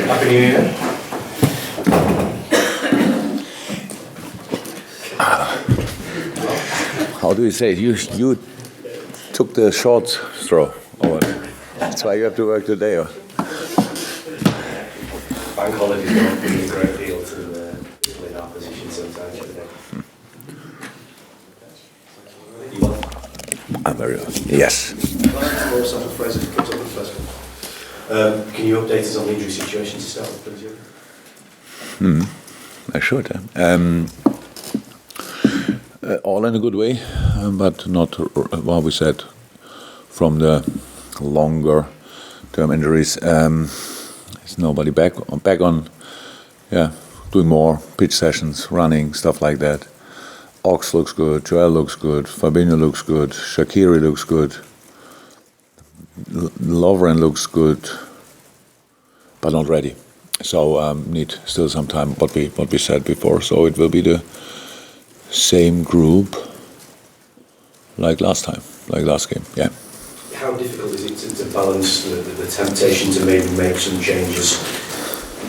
Happy New Year. How do you say it? You took the short straw. Oh, that's why you have to work today. Or? Bank holidays don't bring a great deal to people in our position sometimes. You want? I'm very yes. Can you update us on the injury situation to start with, please? I should. All in a good way, but not what we said from the longer term injuries. There's nobody back on, doing more pitch sessions, running, stuff like that. Ox looks good, Joel looks good, Fabinho looks good, Shaqiri looks good, Lovren looks good, but not ready. So need still some time. What we said before. So it will be the same group like last game. Yeah. How difficult is it to balance the temptation to maybe make some changes,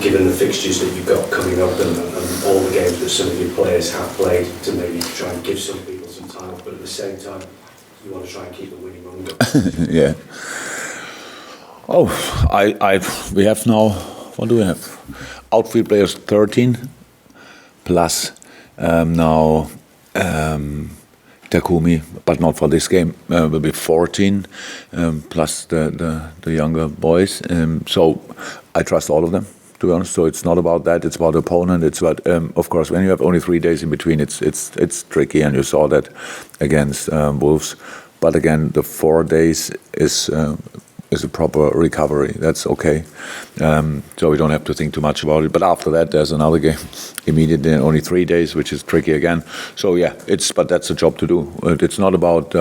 given the fixtures that you've got coming up and all the games that some of your players have played, to maybe try and give some people some time off, but at the same time you want to try and keep the winning run going? Yeah. Oh, we have now, what do we have? Outfield players 13 plus now Takumi, but not for this game, will be 14 plus the younger boys. So I trust all of them, to be honest. So it's not about that. It's about the opponent. It's about, of course, when you have only 3 days in between, it's tricky, and you saw that against Wolves. But again, the 4 days is a proper recovery. That's okay. So we don't have to think too much about it. But after that, there's another game immediately, only 3 days, which is tricky again. So yeah, but that's a job to do. It's not about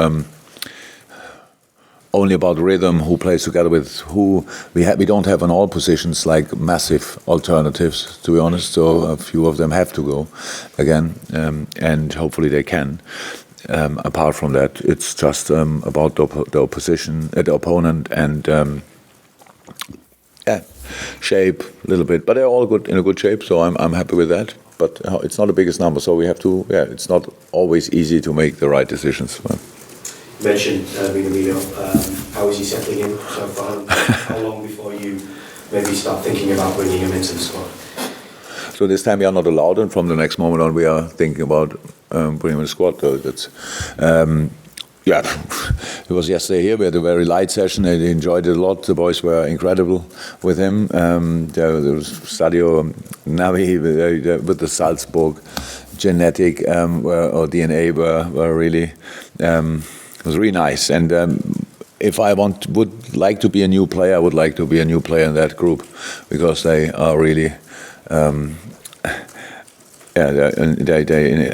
only about rhythm, who plays together with who. We don't have in all positions like massive alternatives, to be honest. So a few of them have to go again, and hopefully they can. Apart from that, it's just about the opposition, the opponent, and shape a little bit. But they're all good, in a good shape, so I'm happy with that. But it's not the biggest number, so we have to. Yeah, it's not always easy to make the right decisions. You mentioned Minamino. How is he settling in so far? How long before you maybe start thinking about bringing him into the squad? So this time we are not allowed, and from the next moment on, we are thinking about bringing him in the squad. So that's, it was yesterday here. We had a very light session. They enjoyed it a lot. The boys were incredible with him. There was Stadio Navi with the Salzburg genetic or DNA were really it was really nice. And if I would like to be a new player, I would like to be a new player in that group, because they are really. They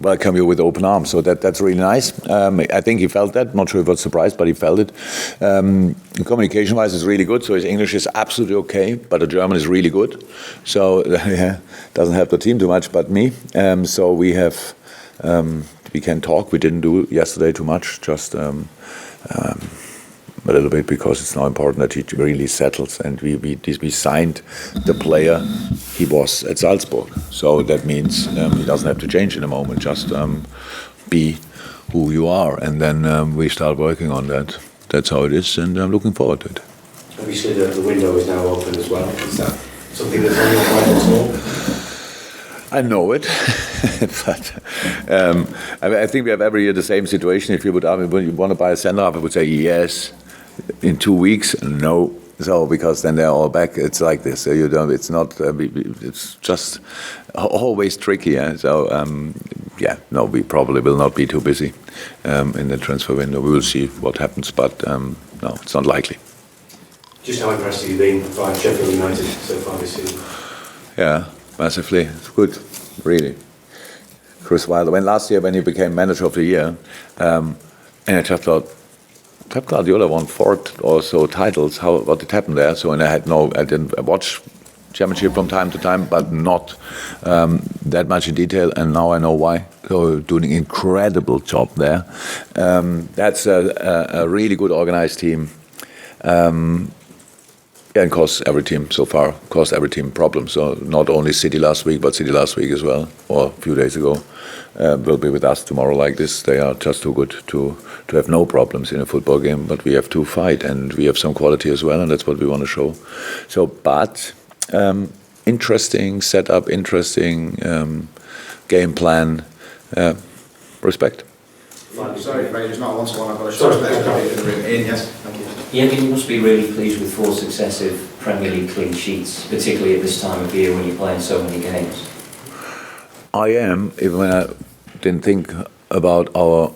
welcome you with open arms, so that's really nice. I think he felt that. Not sure if he was surprised, but he felt it. Communication-wise, it's really good. So his English is absolutely okay, but the German is really good. So doesn't help the team too much, but me. So we can talk. We didn't do yesterday too much, just. A little bit, because it's now important that he really settles, and we signed the player. He was at Salzburg, so that means he doesn't have to change in a moment. Just be who you are, and then we start working on that. That's how it is, and I'm looking forward to it. Obviously, the window is now open as well. Is that something that's on your mind as well? I know it, but I think we have every year the same situation. If you would ask me, when you want to buy a centre half, I would say yes. In 2 weeks, no. So because then they're all back. It's like this. So you don't. It's not. It's just always tricky. Yeah? So no, we probably will not be too busy in the transfer window. We will see what happens, but no, it's not likely. Just how impressed have you been by Sheffield United so far this season? Yeah, massively. It's good, really. Chris Wilder. Last year when he became manager of the year, and I just thought, Pep Guardiola won 4 or so titles. What did happen there? So, and I didn't watch Championship from time to time, but not that much in detail. And now I know why. So, doing an incredible job there. That's a really good organized team. Yeah, and caused every team so far, caused every team problems. So not only City last week, but City last week as well, or a few days ago, will be with us tomorrow like this. They are just too good to have no problems in a football game, but we have to fight, and we have some quality as well, and that's what we want to show. So, but interesting setup, interesting game plan, respect. Sorry, Ray, it's not a one-to-one. I've got a short in the room. Ian, yes, thank you. Yeah, you must be really pleased with 4 successive Premier League clean sheets, particularly at this time of year when you're playing so many games. I am, even when I didn't think about our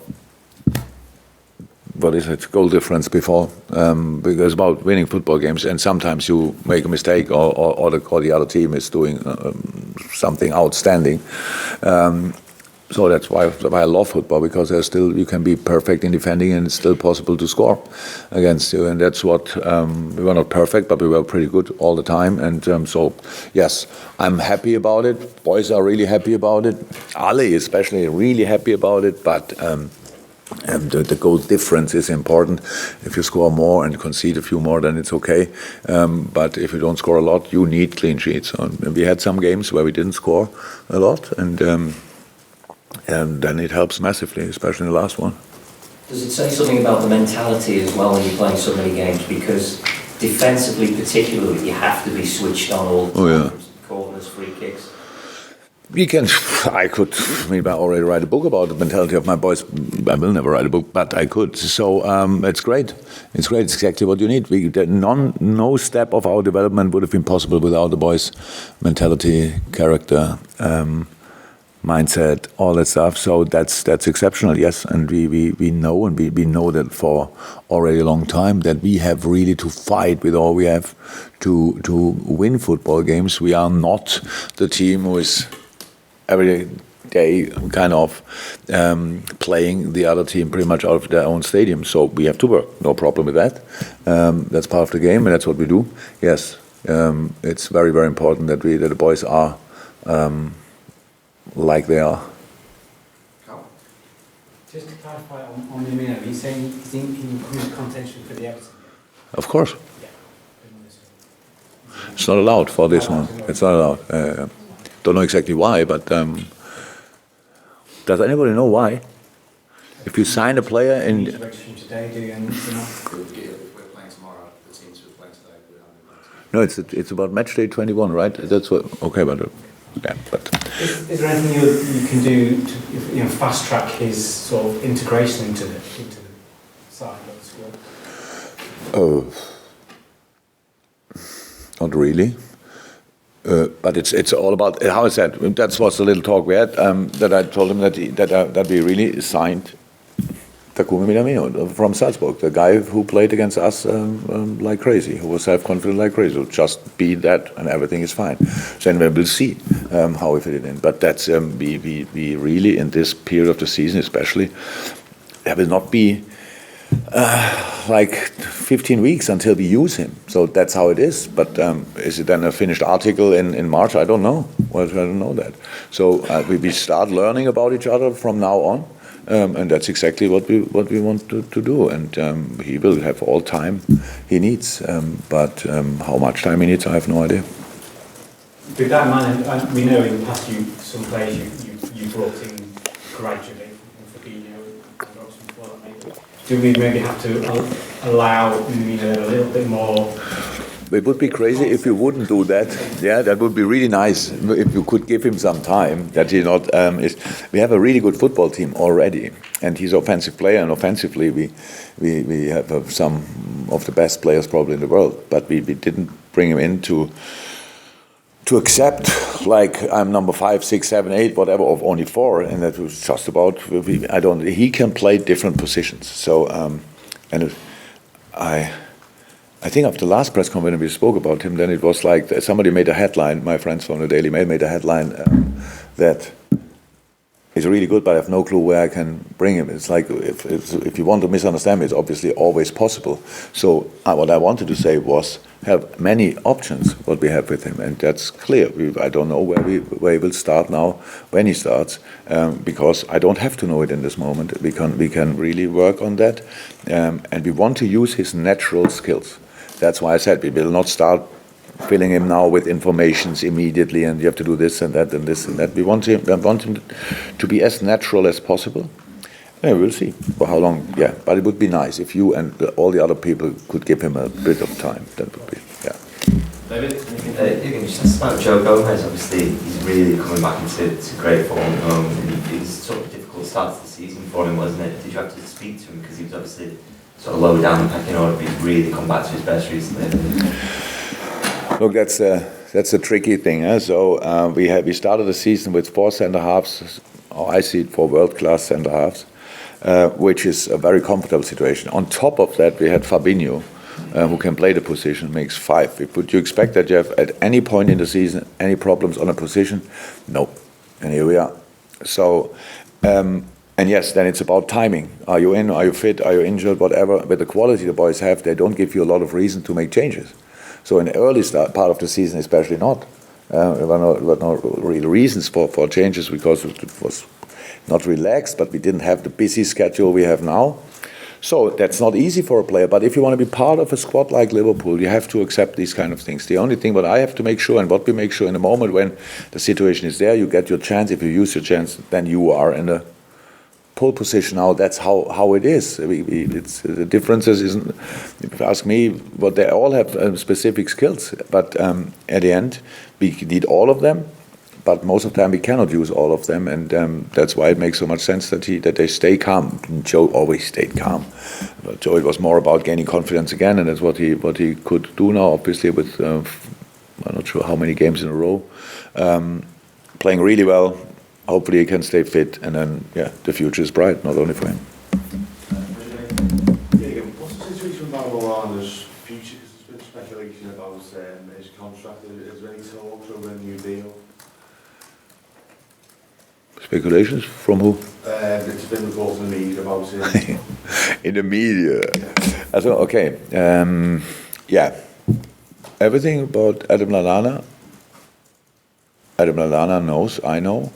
goal difference before, because about winning football games, and sometimes you make a mistake, or the other team is doing something outstanding. So that's why I love football, because you can be perfect in defending, and it's still possible to score against you. And that's what we were not perfect, but we were pretty good all the time. And so, yes, I'm happy about it. Boys are really happy about it. Ali especially really happy about it. But the goal difference is important. If you score more and concede a few more, then it's okay. But if you don't score a lot, you need clean sheets. And we had some games where we didn't score a lot, and then it helps massively, especially in the last one. Does it say something about the mentality as well when you're playing so many games? Because defensively, particularly, you have to be switched on all the time. Oh, yeah. Corners, free kicks. I already write a book about the mentality of my boys. I will never write a book, but I could. So it's great. It's great. It's exactly what you need. No step of our development would have been possible without the boys' mentality, character, mindset, all that stuff. So that's exceptional, yes. And we know, and we know that for already a long time, that we have really to fight with all we have to win football games. We are not the team who is every day kind of playing the other team pretty much out of their own stadium. So we have to work. No problem with that. That's part of the game, and that's what we do. Yes, it's very, very important that the boys are like they are. Just to clarify on Minamino, are you saying you think he will come into contention for the Everton? Of course. Yeah. It's not allowed for this one. It's not allowed. Don't know exactly why, but does anybody know why? If you sign a player You need in... to register him today, do you? And If we're playing tomorrow, the teams who are playing today, we're having No, it's about match day 21, right? That's what... Okay, but... Yeah, but... Is there anything you can do to fast track his sort of integration into the side of the squad? Not really. But it's all about, how I said, that was the little talk we had, that I told him that we really signed Takumi Minamino from Salzburg, the guy who played against us like crazy, who was self-confident like crazy. So just be that, and everything is fine. So then we'll see how we fit it in. But that's we really, in this period of the season especially, there will not be like 15 weeks until we use him. So that's how it is. But is it then a finished article in March? I don't know. Well, I don't know that. So we start learning about each other from now on. And that's exactly what we want to do. And he will have all time he needs. But how much time he needs, I have no idea. With that in mind, we know in the past some players you brought in gradually, Fabinho and Roxon before that maybe. Do we maybe have to allow a little bit more? It would be crazy if you wouldn't do that. Yeah, that would be really nice if you could give him some time. That he not we have a really good football team already, and he's an offensive player. And offensively, we have some of the best players probably in the world. But we didn't bring him in to accept like I'm number 5, 6, 7, 8, whatever, of only 4, and that was just about. He can play different positions. So and I think after the last press conference we spoke about him, then it was like somebody made a headline, my friends from the Daily Mail made a headline that he's really good, but I have no clue where I can bring him. It's like, if you want to misunderstand me, it's obviously always possible. So what I wanted to say was have many options, what we have with him, and that's clear. I don't know where he will start now, when he starts, because I don't have to know it in this moment. We can really work on that, and we want to use his natural skills. that's why I said we will not start filling him now with informations immediately, and you have to do this and that and this and that. We want him to be as natural as possible. Yeah, we'll see for how long. Yeah, but it would be nice if you and all the other people could give him a bit of time. That would be, yeah. David? Jurgen, just about Joe Gomez, obviously he's really coming back into great form. It was sort of a difficult start to the season for him, wasn't it? Did you have to speak to him because he was obviously sort of low down the pecking order, but he's really come back to his best recently? Look, that's a tricky thing. So we started the season with 4 centre halves. I see it 4 world-class centre halves, which is a very comfortable situation. On top of that, we had Fabinho, who can play the position, makes 5. Would you expect that you have at any point in the season any problems on a position? No, and here we are. So, and yes, then it's about timing. Are you in? Are you fit? Are you injured? Whatever. With the quality the boys have, they don't give you a lot of reason to make changes. So in the early part of the season, especially not. There were no real reasons for changes because it was not relaxed, but we didn't have the busy schedule we have now. So that's not easy for a player, but if you want to be part of a squad like Liverpool, you have to accept these kind of things. The only thing what I have to make sure, and what we make sure in the moment when the situation is there, you get your chance. If you use your chance, then you are in a pole position now. That's how it is. It's the differences isn't. If you ask me, what they all have specific skills, but at the end we need all of them. But most of the time we cannot use all of them, and that's why it makes so much sense that they stay calm. Joe always stayed calm. But Joe, it was more about gaining confidence again, and that's what he could do now. Obviously, with I'm not sure how many games in a row, playing really well. Hopefully, he can stay fit, and then the future is bright, not only for him. What's the situation about Lallana's future? Because there's been speculation about his contract. Is there any talks over a new deal? Speculations from who? It's been reported in the media about it. In the media. So, okay. Everything about Adam Lallana knows, I know.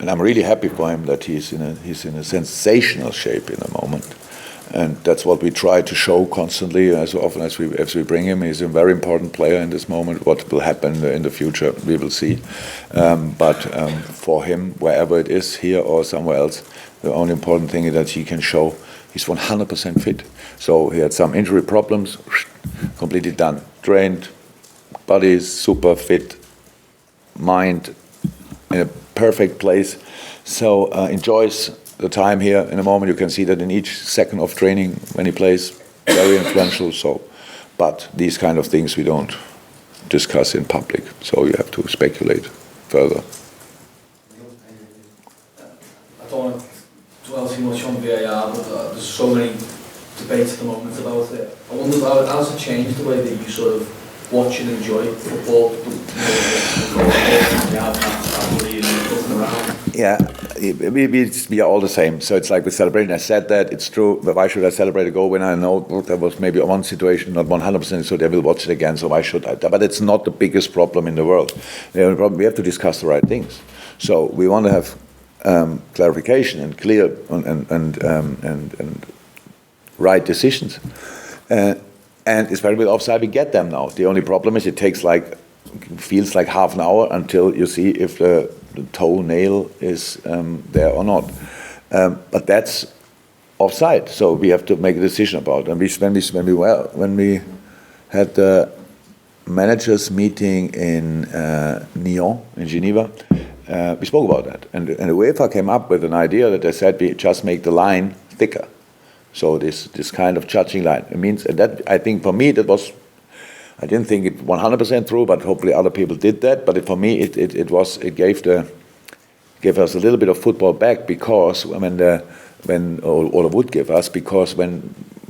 And I'm really happy for him that he's in a sensational shape in the moment. And that's what we try to show constantly as often as we bring him. He's a very important player in this moment. What will happen in the future, we will see. But for him, wherever it is, here or somewhere else, the only important thing is that he can show he's 100% fit. So he had some injury problems, completely done. Trained, body is super fit, mind in a perfect place. So enjoys the time here. In a moment, you can see that in each second of training when he plays, very influential. So, but these kind of things we don't discuss in public. So you have to speculate further. I don't want to dwell too much on VAR, but there's so many debates at the moment about it. I wonder how has it changed the way that you sort of watch and enjoy football? Yeah, we are all the same. So it's like with celebrating. I said that, it's true, but why should I celebrate a goal when I know there was maybe one situation, not 100%, so they will watch it again, so why should I? But it's not the biggest problem in the world. The only problem, we have to discuss the right things. So we want to have clarification and clear and right decisions. And especially with offside, we get them now. The only problem is it feels like half an hour until you see if the toenail is there or not. But that's offside, so we have to make a decision about it. And when we had the managers meeting in Nyon, in Geneva, we spoke about that. And the UEFA came up with an idea that they said we just make the line thicker. So this kind of judging line. It means that, I think for me, that was, I didn't think it 100% true, but hopefully other people did that. But for me, it gave us a little bit of football back, because or would give us, because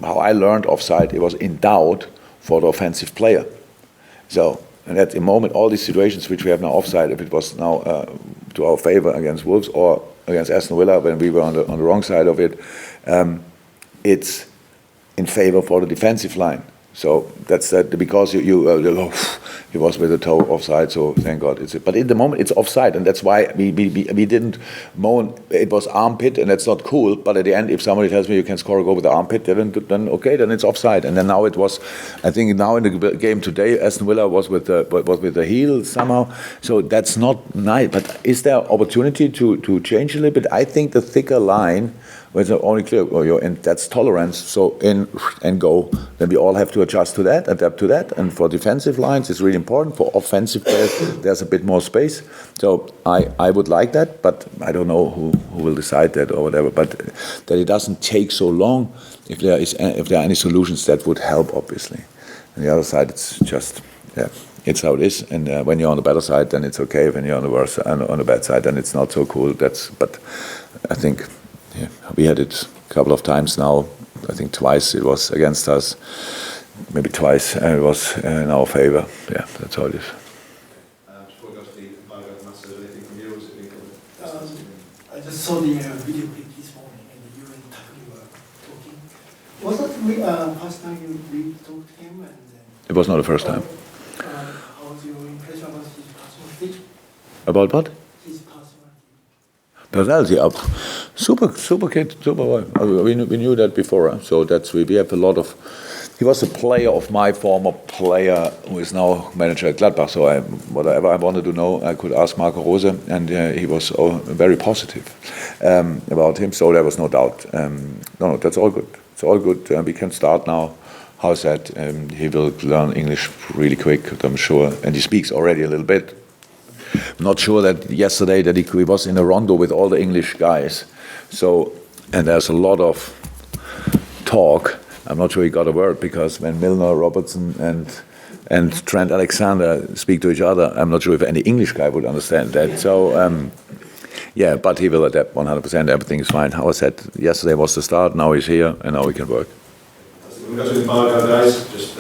how I learned offside, it was in doubt for the offensive player. So, and at the moment, all these situations which we have now offside, if it was now to our favor against Wolves or against Aston Villa when we were on the wrong side of it, it's in favor for the defensive line. So that's that, because he was with the toe offside, so thank God. But in the moment it's offside, and that's why we didn't moan. It was armpit, and that's not cool. But at the end, if somebody tells me you can score a goal with the armpit, then okay, then it's offside. And then now it was, I think now in the game today, Aston Villa was with the heel somehow. So that's not nice. But is there opportunity to change a little bit? I think the thicker line, it's only clear, and that's tolerance. So in and go. Then we all have to adjust to that, adapt to that. And for defensive lines, it's really important. For offensive players, there's a bit more space. So I would like that, but I don't know who will decide that or whatever. But that it doesn't take so long. If there are any solutions, that would help, obviously. On the other side, it's just it's how it is. And when you're on the better side, then it's okay. When you're on the worse, on the bad side, then it's not so cool. But I think. Yeah, we had it a couple of times now. I think twice it was against us, maybe twice, and it was in our favor. Yeah, that's how it is. Before we go to the Masters, anything from you? I just saw the video clip this morning, and you and Tucker were talking. Was that the first time you talked to him? It was not the first time. How was your impression about his personality? About what? His personality. Personality, super kid, super boy. We knew that before, so that's we have a lot of. He was a player of my former player who is now manager at Gladbach. So whatever I wanted to know, I could ask Marco Rose, and he was very positive about him. So there was no doubt. No, that's all good. It's all good. We can start now. How's that? He will learn English really quick, I'm sure, and he speaks already a little bit. I'm not sure that yesterday that he was in a rondo with all the English guys. So, and there's a lot of talk. I'm not sure he got a word, because when Milner, Robertson and Trent Alexander speak to each other, I'm not sure if any English guy would understand that. So, yeah, but he will adapt 100%. Everything is fine. How I said, yesterday was the start. Now he's here, and now we can work. We've got to the guys. Just